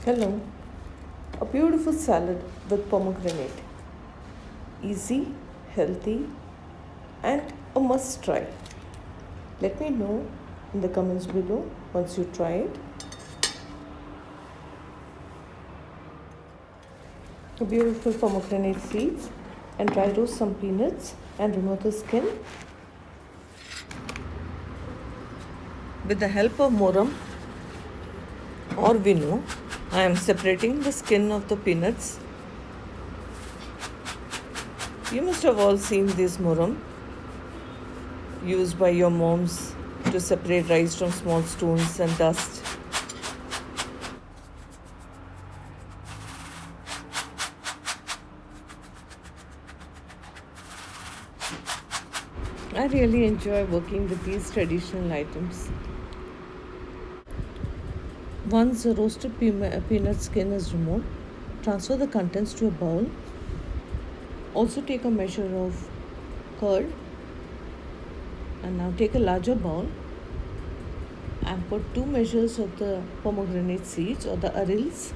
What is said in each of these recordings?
Hello, a beautiful salad with pomegranate. Easy, healthy, and a must try. Let me know in the comments below once you try it. A beautiful pomegranate seeds and dry roast some peanuts and remove the skin. With the help of moram or vino, I am separating the skin of the peanuts. You must have all seen this moram used by your moms to separate rice from small stones and dust. I really enjoy working with these traditional items. Once the roasted peanut skin is removed, transfer the contents to a bowl. Also take a measure of curd and now take a larger bowl and put 2 measures of the pomegranate seeds or the arils.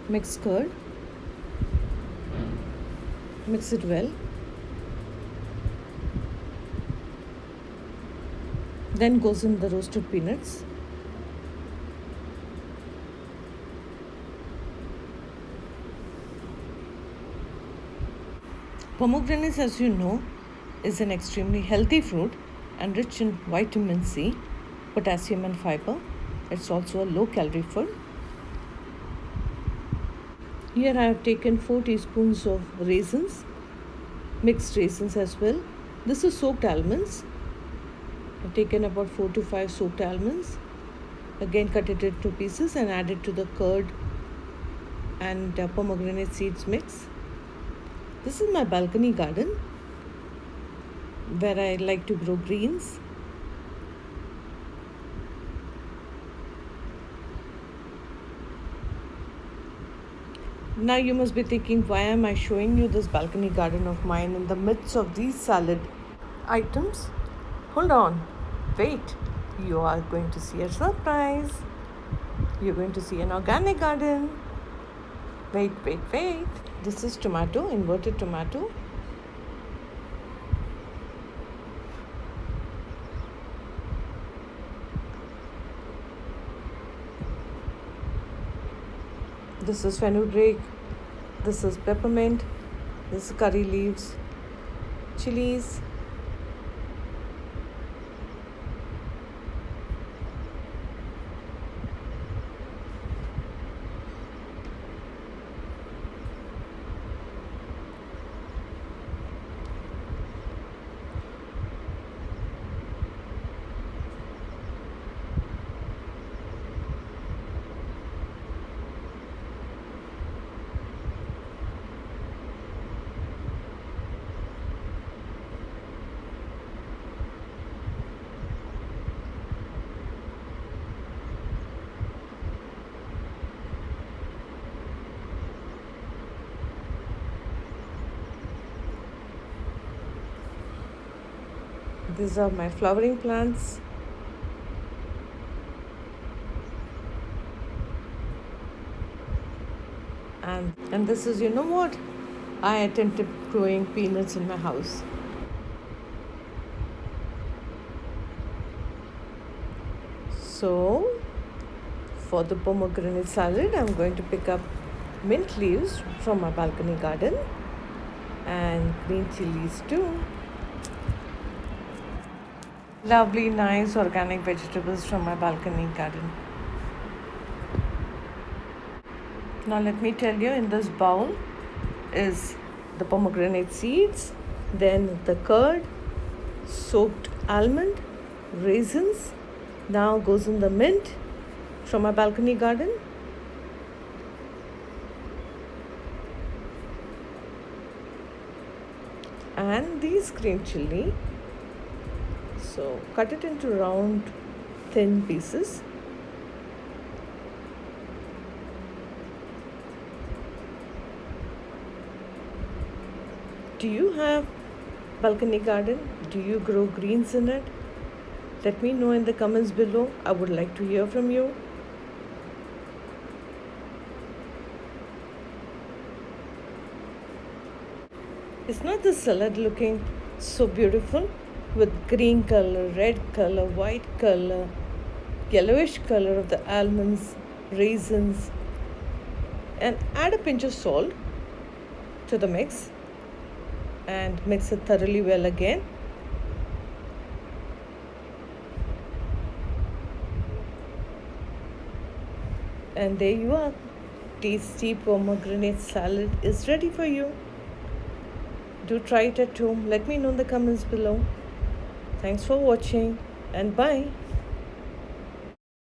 Mix curd, mix it well. Then goes in the roasted peanuts. Pomegranate, as you know, is an extremely healthy fruit and rich in vitamin C, potassium and fiber. It's also a low calorie food. Here I have taken 4 teaspoons of raisins, mixed raisins as well. This is soaked almonds. I've taken about 4 to 5 soaked almonds. Again cut it into pieces and add it to the curd and pomegranate seeds mix. This is my balcony garden where I like to grow greens. Now you must be thinking, why am I showing you this balcony garden of mine in the midst of these salad items? Hold on, wait, you are going to see a surprise. You're going to see an organic garden. Wait. This is tomato, inverted tomato. This is fenugreek. This is peppermint. This is curry leaves, chilies. These are my flowering plants. And this is, you know what? I attempted growing peanuts in my house. So, for the pomegranate salad, I'm going to pick up mint leaves from my balcony garden and green chilies too. Lovely, nice organic vegetables from my balcony garden. Now let me tell you, in this bowl is the pomegranate seeds, then the curd, soaked almond, raisins. Now goes in the mint from my balcony garden. And these green chili. So cut it into round, thin pieces. Do you have balcony garden? Do you grow greens in it? Let me know in the comments below. I would like to hear from you. Is not the salad looking so beautiful with green color, red color, white color, yellowish color of the almonds, raisins, and add a pinch of salt to the mix and mix it thoroughly well again. And there you are. Tasty pomegranate salad is ready for you. Do try it at home. Let me know in the comments below. Thanks for watching and bye.